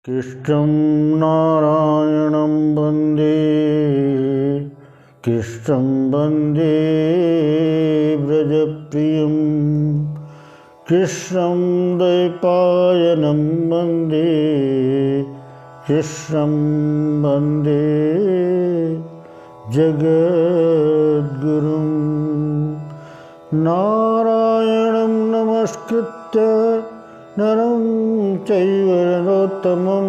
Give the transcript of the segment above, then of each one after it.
कृष्णं नारायणं वन्दे कृष्णं वन्दे व्रजप्रियं कृष्णं द्वैपायनं वन्दे कृष्णं वन्दे जगद्गुरुं नारायणं नमस्कृत्य नरं चैव नरोत्तमं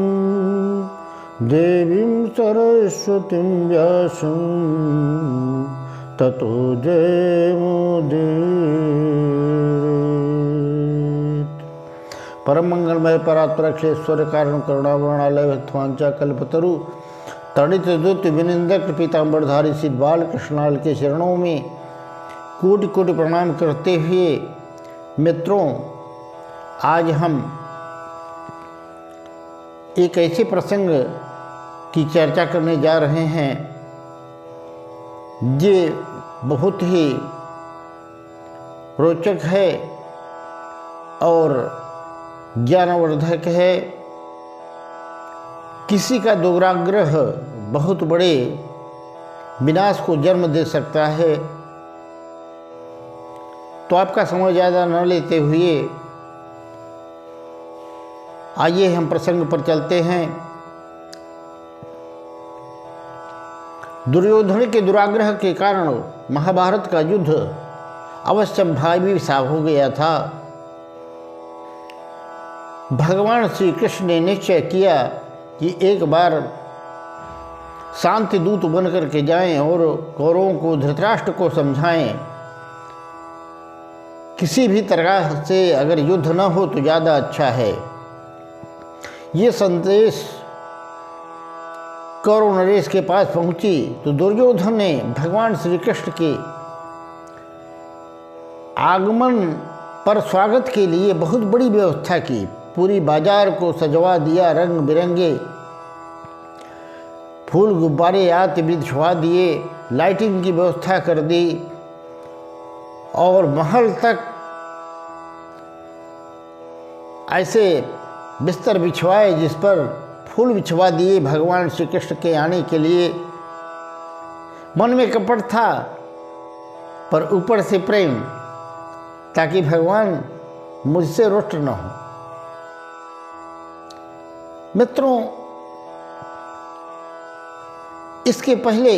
देवीं सरस्वतीं व्यासं ततो जयमुदीरयेत्। परम मंगलमय परात्परक्षेश्वर कारण करुणावरणालय भक्तवांचा कल्पतरु तड़ित दुत विनिंदक पीताम्बरधारी श्री बालकृष्णाल के चरणों में कोटि कोटि प्रणाम करते हुए मित्रों, आज हम एक ऐसे प्रसंग की चर्चा करने जा रहे हैं जो बहुत ही रोचक है और ज्ञानवर्धक है। किसी का दुराग्रह बहुत बड़े विनाश को जन्म दे सकता है। तो आपका समय ज़्यादा न लेते हुए आइए हम प्रसंग पर चलते हैं। दुर्योधन के दुराग्रह के कारण महाभारत का युद्ध अवश्य भावी सा हो गया था। भगवान श्री कृष्ण ने निश्चय किया कि एक बार शांति दूत बन करके जाएं और कौरवों को, धृतराष्ट्र को समझाएं किसी भी तरह से अगर युद्ध न हो तो ज़्यादा अच्छा है। ये संदेश कौरव नरेश के पास पहुंची तो दुर्योधन ने भगवान श्री कृष्ण के आगमन पर स्वागत के लिए बहुत बड़ी व्यवस्था की। पूरी बाजार को सजवा दिया, रंग बिरंगे फूल गुब्बारे आदि बिछवा दिए, लाइटिंग की व्यवस्था कर दी और महल तक ऐसे बिस्तर बिछवाए जिस पर फूल बिछवा दिए भगवान श्री कृष्ण के आने के लिए। मन में कपट था पर ऊपर से प्रेम, ताकि भगवान मुझसे रुष्ट न हो। मित्रों, इसके पहले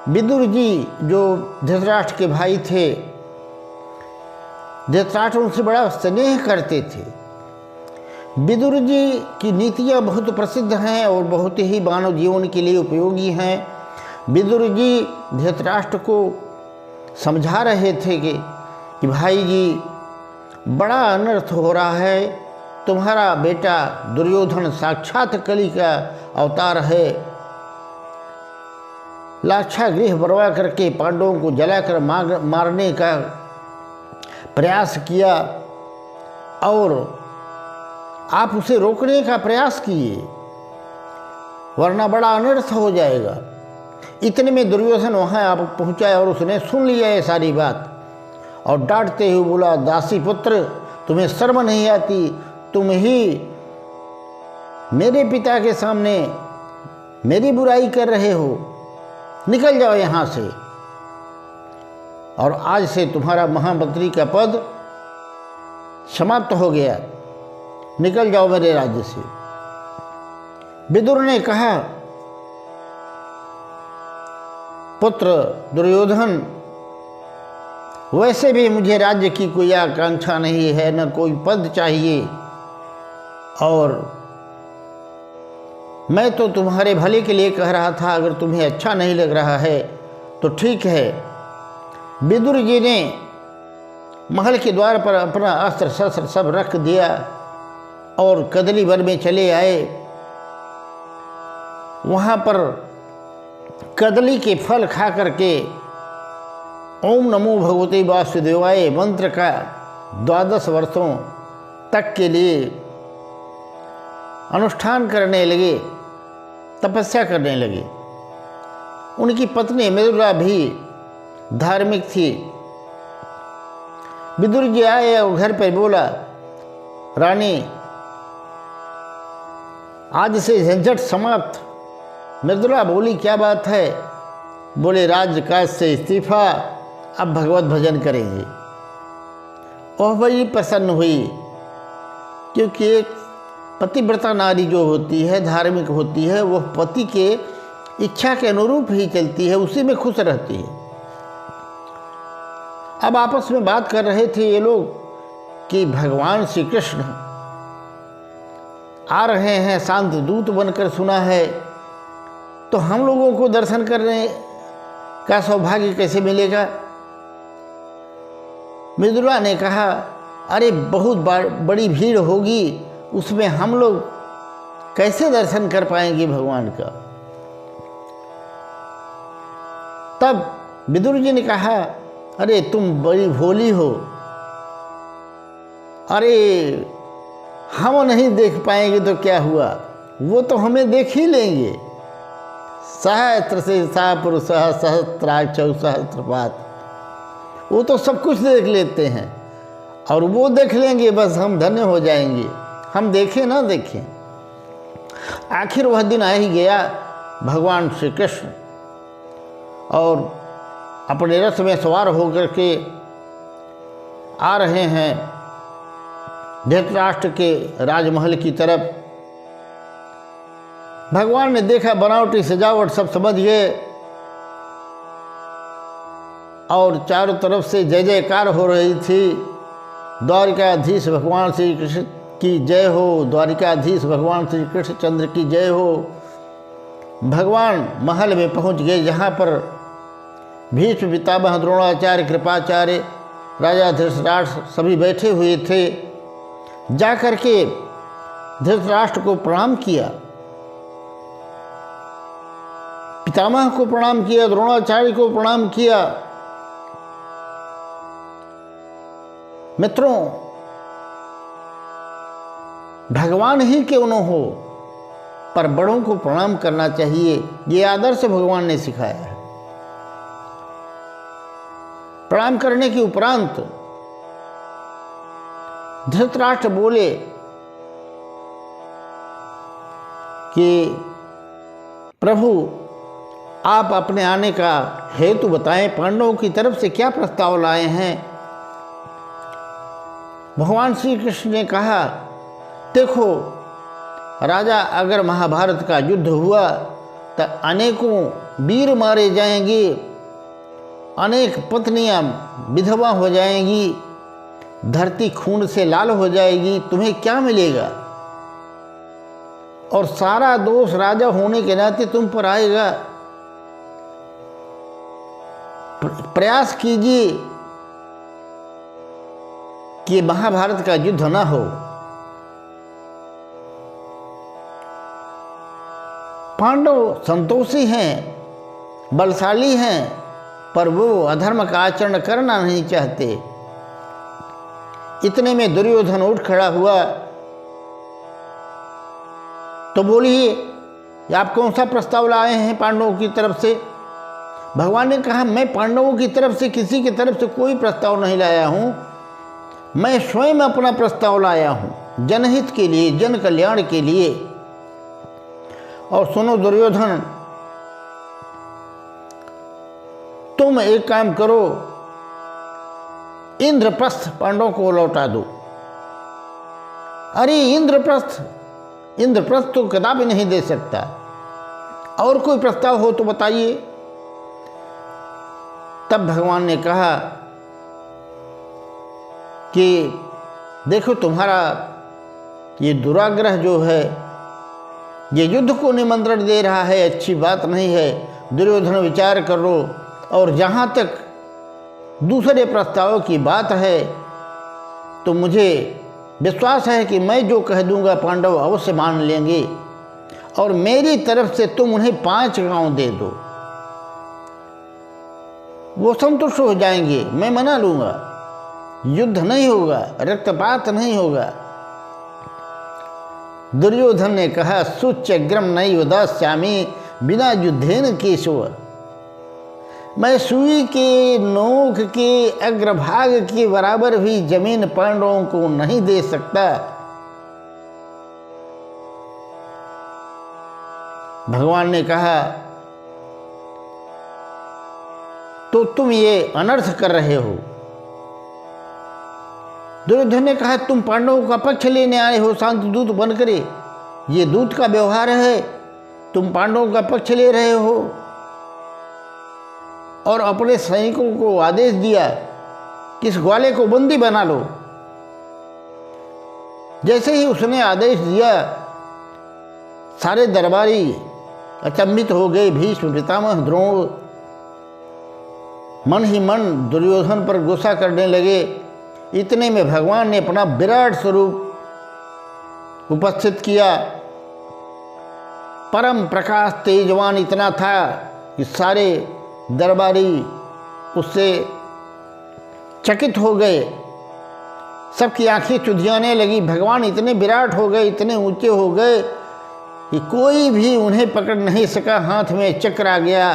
विदुर जी जो धृतराष्ट्र के भाई थे, धृतराष्ट्र उनसे बड़ा स्नेह करते थे। विदुर जी की नीतियाँ बहुत प्रसिद्ध हैं और बहुत ही मानव जीवन के लिए उपयोगी हैं। विदुर जी धृतराष्ट्र को समझा रहे थे कि भाई जी, बड़ा अनर्थ हो रहा है। तुम्हारा बेटा दुर्योधन साक्षात कली का अवतार है। लाक्षागृह बरवा करके पांडवों को जलाकर मारने का प्रयास किया और आप उसे रोकने का प्रयास किए, वरना बड़ा अनर्थ हो जाएगा। इतने में दुर्योधन वहाँ आप पहुँचा और उसने सुन लिया ये सारी बात और डांटते हुए बोला, दासी पुत्र, तुम्हें शर्म नहीं आती? तुम ही मेरे पिता के सामने मेरी बुराई कर रहे हो, निकल जाओ यहाँ से और आज से तुम्हारा महामंत्री का पद समाप्त हो गया, निकल जाओ मेरे राज्य से। विदुर ने कहा, पुत्र दुर्योधन, वैसे भी मुझे राज्य की कोई आकांक्षा नहीं है, न कोई पद चाहिए, और मैं तो तुम्हारे भले के लिए कह रहा था। अगर तुम्हें अच्छा नहीं लग रहा है तो ठीक है। विदुर जी ने महल के द्वार पर अपना अस्त्र शस्त्र सब रख दिया और कदली वन में चले आए। वहाँ पर कदली के फल खा करके ओम नमो भगवते वासुदेवाय मंत्र का 12 वर्षों तक के लिए अनुष्ठान करने लगे, तपस्या करने लगे। उनकी पत्नी मृदुला भी धार्मिक थी। विदुर जी आए और घर पर बोला, रानी आज से झंझट समाप्त। मृदुला बोली, क्या बात है? बोले, राजकाज से इस्तीफा, अब भगवत भजन करेंगे। वह बड़ी प्रसन्न हुई, क्योंकि एक पतिव्रता नारी जो होती है, धार्मिक होती है, वह पति के इच्छा के अनुरूप ही चलती है, उसी में खुश रहती है। अब आपस में बात कर रहे थे ये लोग कि भगवान श्री कृष्ण आ रहे हैं, शांत दूत बनकर सुना है, तो हम लोगों को दर्शन करने का सौभाग्य कैसे मिलेगा? मृदुला ने कहा, अरे बहुत बड़ी भीड़ होगी, उसमें हम लोग कैसे दर्शन कर पाएंगे भगवान का? तब विदुर जी ने कहा, अरे तुम बड़ी भोली हो, अरे हम नहीं देख पाएंगे तो क्या हुआ, वो तो हमें देख ही लेंगे। सहस्त्र से पुरुष सहस्त्राक्ष सहस्त्रपात, वो तो सब कुछ देख लेते हैं और वो देख लेंगे, बस हम धन्य हो जाएंगे, हम देखें ना देखें। आखिर वह दिन आ ही गया। भगवान श्री कृष्ण और अपने रथ में सवार होकर के आ रहे हैं धृतराष्ट्र के राजमहल की तरफ। भगवान ने देखा बनावटी सजावट सब समझ गए और चारों तरफ से जय जयकार हो रही थी। द्वारिकाधीश भगवान श्री कृष्ण की जय हो, द्वारिकाधीश भगवान श्री कृष्ण चंद्र की जय हो। भगवान महल में पहुंच गए, जहाँ पर भीष्म पितामह द्रोणाचार्य कृपाचार्य राजा धृतराष्ट्र सभी बैठे हुए थे। जा कर के धृतराष्ट्र को प्रणाम किया, पितामह को प्रणाम किया, द्रोणाचार्य को प्रणाम किया। मित्रों, भगवान ही क्यों न हो, पर बड़ों को प्रणाम करना चाहिए, ये आदर्श भगवान ने सिखाया है। प्रणाम करने के उपरांत धृतराष्ट्र बोले कि प्रभु, आप अपने आने का हेतु बताएं, पांडवों की तरफ से क्या प्रस्ताव लाए हैं? भगवान श्री कृष्ण ने कहा, देखो राजा, अगर महाभारत का युद्ध हुआ तो अनेकों वीर मारे जाएंगे, अनेक पत्नियां विधवा हो जाएंगी, धरती खून से लाल हो जाएगी, तुम्हें क्या मिलेगा? और सारा दोष राजा होने के नाते तुम पर आएगा। प्रयास कीजिए कि महाभारत का युद्ध न हो। पांडव संतोषी हैं, बलशाली हैं, पर वो अधर्म का आचरण करना नहीं चाहते। इतने में दुर्योधन उठ खड़ा हुआ, तो बोलिए, आप कौन सा प्रस्ताव लाए हैं पांडवों की तरफ से? भगवान ने कहा, मैं पांडवों की तरफ से किसी की तरफ से कोई प्रस्ताव नहीं लाया हूँ, मैं स्वयं अपना प्रस्ताव लाया हूँ, जनहित के लिए, जन कल्याण के लिए। और सुनो दुर्योधन, तुम एक काम करो, इंद्रप्रस्थ पांडवों को लौटा दो। अरे इंद्रप्रस्थ तो कदापि नहीं दे सकता, और कोई प्रस्ताव हो तो बताइए। तब भगवान ने कहा कि देखो, तुम्हारा ये दुराग्रह जो है, ये युद्ध को निमंत्रण दे रहा है, अच्छी बात नहीं है। दुर्योधन, विचार करो। और जहाँ तक दूसरे प्रस्ताव की बात है, तो मुझे विश्वास है कि मैं जो कह दूंगा पांडव अवश्य मान लेंगे, और मेरी तरफ से तुम उन्हें 5 गांव दे दो, वो संतुष्ट हो जाएंगे, मैं मना लूंगा। युद्ध नहीं होगा, रक्तपात नहीं होगा। दुर्योधन ने कहा, सुच्यग्रम नैव दास्यामि बिना युद्धेन केशव। मैं सुई के नोक के अग्रभाग के बराबर भी जमीन पांडवों को नहीं दे सकता। भगवान ने कहा, तो तुम ये अनर्थ कर रहे हो। दुर्योधन ने कहा, तुम पांडवों का पक्ष लेने आए हो शांत दूत बनकर, ये दूत का व्यवहार है, तुम पांडवों का पक्ष ले रहे हो। और अपने सैनिकों को आदेश दिया कि इस ग्वाले को बंदी बना लो। जैसे ही उसने आदेश दिया, सारे दरबारी अचंभित हो गए। भीष्म, पितामह, द्रोण मन ही मन दुर्योधन पर गुस्सा करने लगे। इतने में भगवान ने अपना विराट स्वरूप उपस्थित किया। परम प्रकाश तेजवान इतना था कि सारे दरबारी उससे चकित हो गए। सबकी आंखें चुधियाने लगी। भगवान इतने विराट हो गए, इतने ऊंचे हो गए कि कोई भी उन्हें पकड़ नहीं सका। हाथ में चक्र आ गया।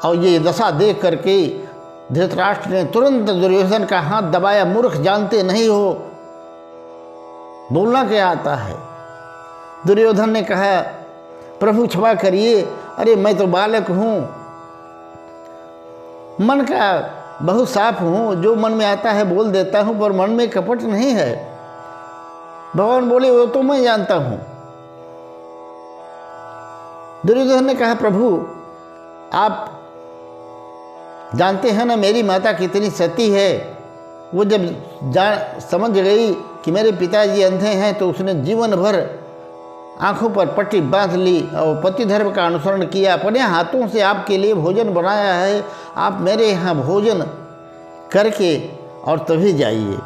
और ये दशा देख करके धृतराष्ट्र ने तुरंत दुर्योधन का हाथ दबाया। मूर्ख, जानते नहीं हो बोलना क्या आता है। दुर्योधन ने कहा, प्रभु क्षमा करिए, अरे मैं तो बालक हूँ, मन का बहुत साफ हूँ, जो मन में आता है बोल देता हूँ, पर मन में कपट नहीं है। भगवान बोले, वो तो मैं जानता हूँ। दुर्योधन ने कहा, प्रभु आप जानते हैं ना मेरी माता कितनी सती है। वो जब समझ गई कि मेरे पिताजी अंधे हैं तो उसने जीवन भर आंखों पर पट्टी बांध ली और पति धर्म का अनुसरण किया। अपने हाथों से आपके लिए भोजन बनाया है, आप मेरे यहाँ भोजन करके और तभी जाइए।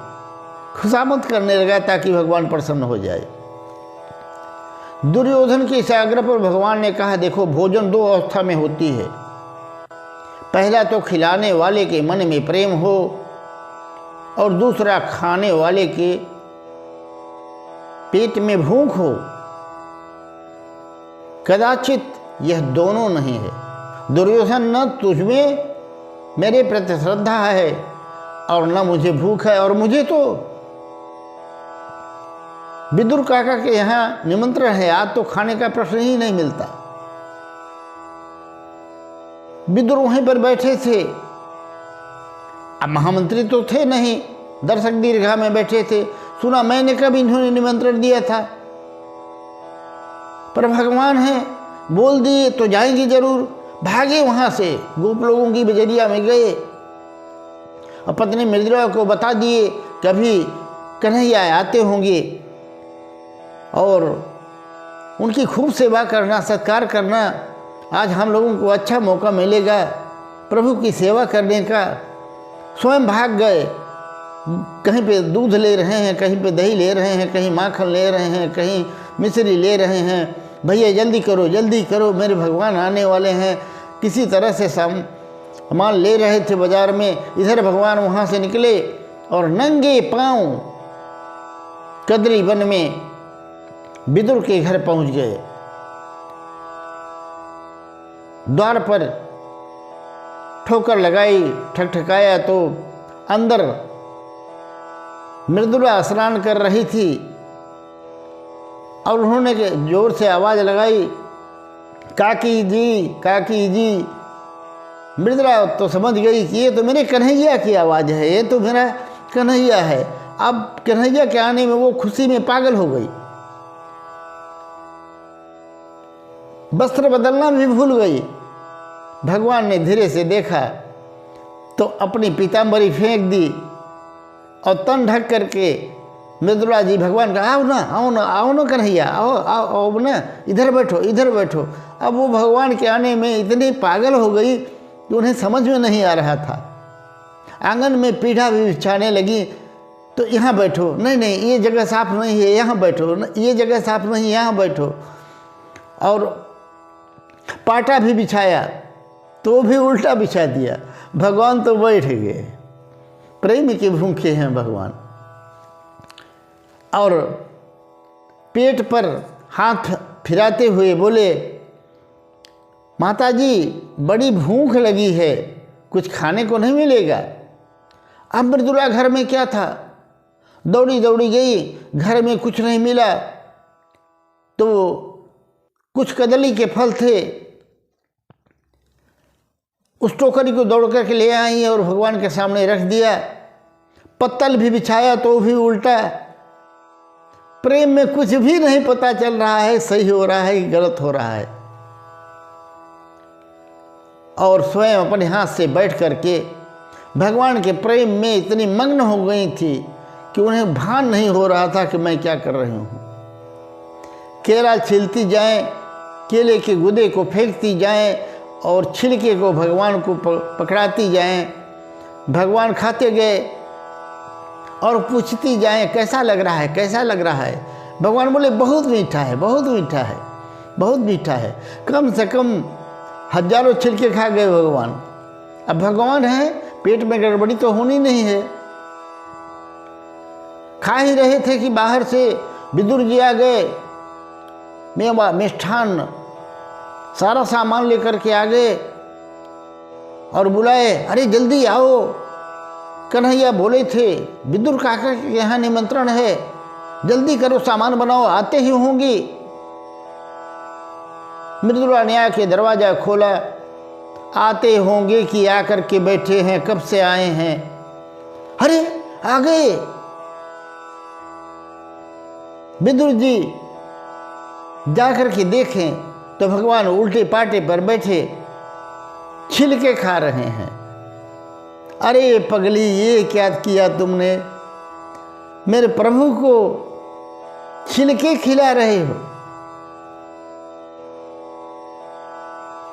खुशामद करने लगा ताकि भगवान प्रसन्न हो जाए। दुर्योधन के इस आग्रह पर भगवान ने कहा, देखो भोजन दो अवस्था में होती है। पहला तो खिलाने वाले के मन में प्रेम हो और दूसरा खाने वाले के पेट में भूख हो। कदाचित यह दोनों नहीं है। दुर्योधन, न तुझमें मेरे प्रति श्रद्धा है और न मुझे भूख है, और मुझे तो विदुर काका के यहाँ निमंत्रण है, आज तो खाने का प्रश्न ही नहीं मिलता। विदुर वहीं पर बैठे थे। अब महामंत्री तो थे नहीं, दर्शक दीर्घा में बैठे थे। सुना मैंने कब इन्होंने निमंत्रण दिया था, पर भगवान हैं, बोल दिए तो जाएंगे जरूर। भागे वहां से, गोप लोगों की बजरिया में गए और पत्नी मृदुला को बता दिए, कभी कन्हैया आते होंगे और उनकी खूब सेवा करना, सत्कार करना। आज हम लोगों को अच्छा मौका मिलेगा प्रभु की सेवा करने का। स्वयं भाग गए। कहीं पे दूध ले रहे हैं, कहीं पे दही ले रहे हैं, कहीं माखन ले रहे हैं, कहीं मिश्री ले रहे हैं। भैया जल्दी करो, मेरे भगवान आने वाले हैं। किसी तरह से सामान ले रहे थे बाजार में। इधर भगवान वहाँ से निकले और नंगे पांव कदरी वन में विदुर के घर पहुँच गए। द्वार पर ठोकर लगाई, ठकठकाया तो अंदर मृदुला स्नान कर रही थी और उन्होंने जोर से आवाज़ लगाई, काकी जी। मृदुला तो समझ गई कि ये तो मेरे कन्हैया की आवाज़ है, ये तो मेरा कन्हैया है। अब कन्हैया के आने में वो खुशी में पागल हो गई। वस्त्र बदलना भी भूल गई। भगवान ने धीरे से देखा तो अपनी पीताम्बरी फेंक दी और तन ढक करके मृदुला जी भगवान का, आओ ना कन्हैया, आओ ना, इधर बैठो। अब वो भगवान के आने में इतनी पागल हो गई कि उन्हें समझ में नहीं आ रहा था। आंगन में पीढ़ा भी बिछाने लगी तो यहाँ बैठो, नहीं ये जगह साफ नहीं है, यहाँ बैठो, ये जगह साफ नहीं, यहाँ बैठो। और पाटा भी बिछाया तो भी उल्टा बिछा दिया। भगवान तो बैठ गए। प्रेम के भूखे हैं भगवान। और पेट पर हाथ फिराते हुए बोले, माताजी बड़ी भूख लगी है, कुछ खाने को नहीं मिलेगा। अब मृदुला घर में क्या था, दौड़ी गई, घर में कुछ नहीं मिला तो कुछ कदली के फल थे, उस टोकरी को दौड़ करके ले आई और भगवान के सामने रख दिया। पत्तल भी बिछाया तो भी उल्टा। प्रेम में कुछ भी नहीं पता चल रहा है सही हो रहा है कि गलत हो रहा है। और स्वयं अपने हाथ से बैठ करके भगवान के प्रेम में इतनी मग्न हो गई थी कि उन्हें भान नहीं हो रहा था कि मैं क्या कर रही हूँ। केला छीलती जाएं, केले के गुदे को फेंकती जाएं और छिलके को भगवान को पकड़ाती जाएं। भगवान खाते गए और पूछती जाएं कैसा लग रहा है, कैसा लग रहा है। भगवान बोले बहुत मीठा है, बहुत मीठा है, बहुत मीठा है। कम से कम हजारों छिलके खा गए भगवान। अब भगवान है, पेट में गड़बड़ी तो होनी नहीं है। खा ही रहे थे कि बाहर से विदुर जी आ गए, मेवा मिष्ठान सारा सामान लेकर के आ गए और बुलाए, अरे जल्दी आओ, कन्हैया बोले थे विदुर काका के यहाँ निमंत्रण है, जल्दी करो सामान बनाओ, आते ही होंगी। मृदुला ने आके दरवाजा खोला, आते होंगे कि आकर के बैठे हैं, कब से आए हैं। अरे आ गए। विदुर जी जाकर के देखें तो भगवान उल्टे पाटे पर बैठे छिलके खा रहे हैं। अरे पगली, ये क्या किया तुमने, मेरे प्रभु को छिलके खिला रहे हो।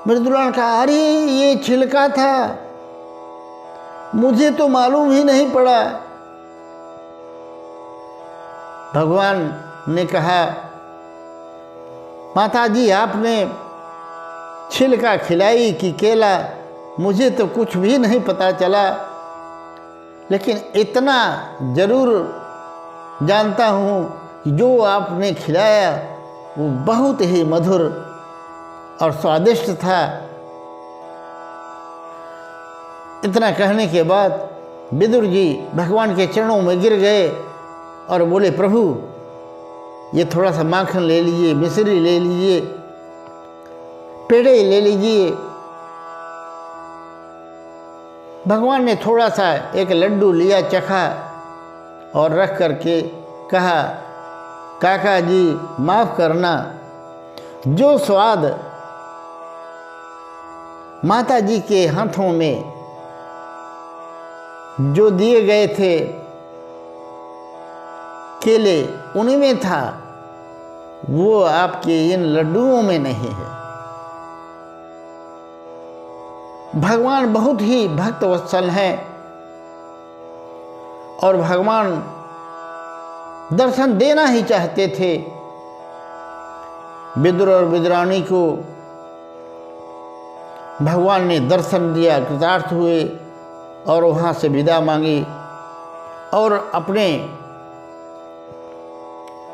मृदुला ने कहा, अरे ये छिलका था, मुझे तो मालूम ही नहीं पड़ा। भगवान ने कहा, माताजी आपने छिलका खिलाई कि केला, मुझे तो कुछ भी नहीं पता चला, लेकिन इतना जरूर जानता हूँ कि जो आपने खिलाया वो बहुत ही मधुर और स्वादिष्ट था। इतना कहने के बाद विदुर जी भगवान के चरणों में गिर गए और बोले, प्रभु ये थोड़ा सा माखन ले लीजिए, मिश्री ले लीजिए, पेड़े ले लीजिए। भगवान ने थोड़ा सा एक लड्डू लिया, चखा और रख करके कहा, काका जी माफ़ करना, जो स्वाद माता जी के हाथों में जो दिए गए थे केले, उनमें था, वो आपके इन लड्डुओं में नहीं है। भगवान बहुत ही भक्त वत्सल हैं और भगवान दर्शन देना ही चाहते थे। विदुर और विदुरानी को भगवान ने दर्शन दिया, कृतार्थ हुए और वहाँ से विदा मांगी और अपने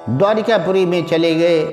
द्वारिकापुरी में चले गए।